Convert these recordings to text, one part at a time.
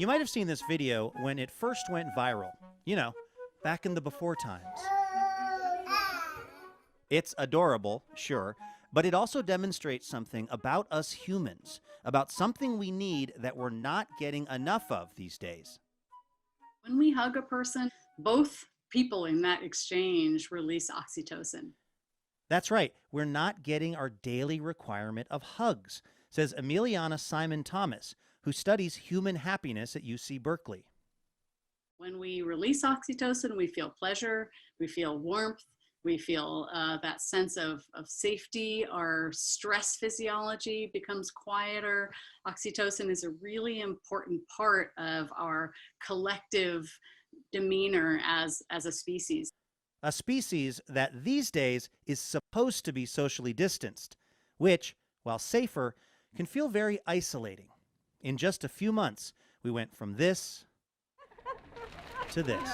You might have seen this video when it first went viral. You know, back in the before times. It's adorable, sure, but it also demonstrates something about us humans, about something we need that we're not getting enough of these days. When we hug a person, both people in that exchange release oxytocin. That's right, we're not getting our daily requirement of hugs, says Emiliana Simon Thomas, who studies human happiness at UC Berkeley. When we release oxytocin, we feel pleasure, we feel warmth, we feel that sense of safety. Our stress physiology becomes quieter. Oxytocin is a really important part of our collective demeanor as a species. A species that these days is supposed to be socially distanced, which, while safer, can feel very isolating. In just a few months, we went from this to this,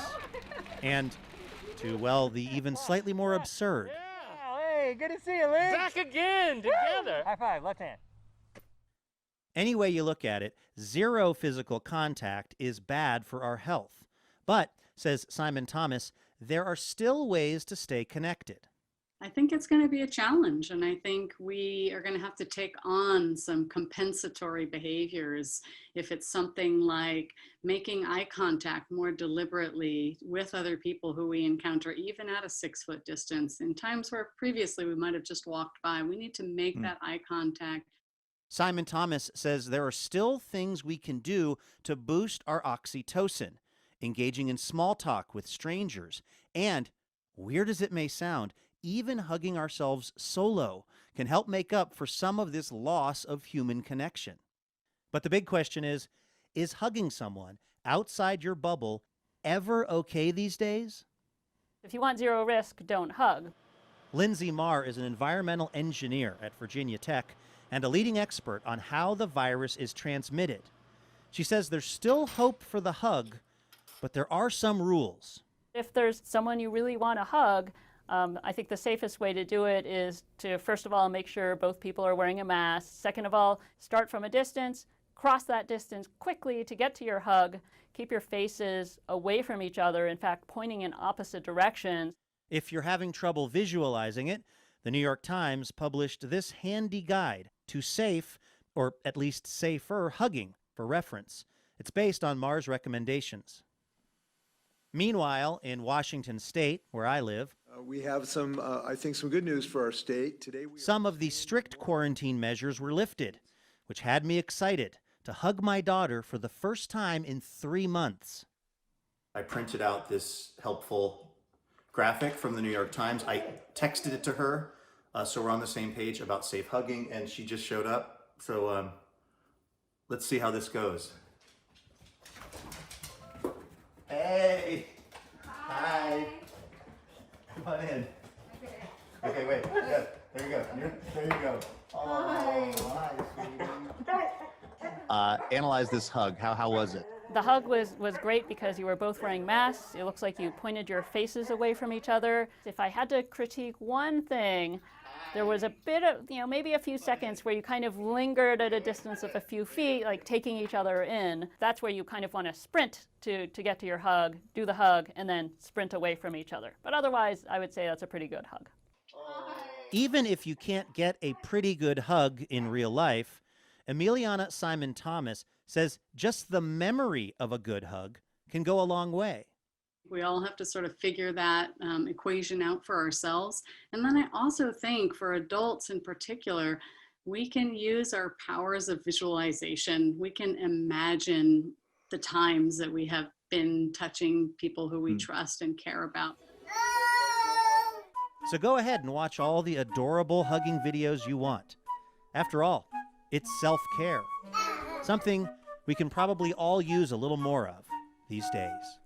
and to, well, the even slightly more absurd. Yeah, hey, good to see you, Lynn. Back again, together. High five, left hand. Any way you look at it, zero physical contact is bad for our health. But, says Simon Thomas, there are still ways to stay connected. I think it's going to be a challenge, and I think we are going to have to take on some compensatory behaviors. If it's something like making eye contact more deliberately with other people who we encounter, even at a 6-foot distance, in times where previously we might have just walked by, we need to make that eye contact. Simon Thomas says there are still things we can do to boost our oxytocin, engaging in small talk with strangers, and, weird as it may sound, even hugging ourselves solo can help make up for some of this loss of human connection. But the big question is hugging someone outside your bubble ever okay these days? If you want zero risk, don't hug. Lindsay Marr is an environmental engineer at Virginia Tech and a leading expert on how the virus is transmitted. She says there's still hope for the hug, but there are some rules. If there's someone you really want to hug, I think the safest way to do it is to, first of all, make sure both people are wearing a mask. Second of all, start from a distance, cross that distance quickly to get to your hug. Keep your faces away from each other, in fact, pointing in opposite directions. If you're having trouble visualizing it, the New York Times published this handy guide to safe, or at least safer, hugging for reference. It's based on Marr's recommendations. Meanwhile, in Washington State, where I live, we have some, I think, some good news for our state. Today, some of the strict quarantine measures were lifted, which had me excited to hug my daughter for the first time in 3 months. I printed out this helpful graphic from the New York Times. I texted it to her, so we're on the same page about safe hugging, and she just showed up. So let's see how this goes. Hey! Hi! Come on in. Okay, wait. Yeah, there you go. There you go. Oh, hi, sweetie. Analyze this hug. How was it? The hug was great because you were both wearing masks. It looks like you pointed your faces away from each other. If I had to critique one thing, there was a bit of, maybe a few seconds where you kind of lingered at a distance of a few feet, like taking each other in. That's where you kind of want to sprint to get to your hug, do the hug, and then sprint away from each other. But otherwise, I would say that's a pretty good hug. Even if you can't get a pretty good hug in real life, Emiliana Simon Thomas says just the memory of a good hug can go a long way. We all have to sort of figure that equation out for ourselves. And then I also think for adults in particular, we can use our powers of visualization. We can imagine the times that we have been touching people who we trust and care about. So go ahead and watch all the adorable hugging videos you want. After all, it's self-care, something we can probably all use a little more of these days.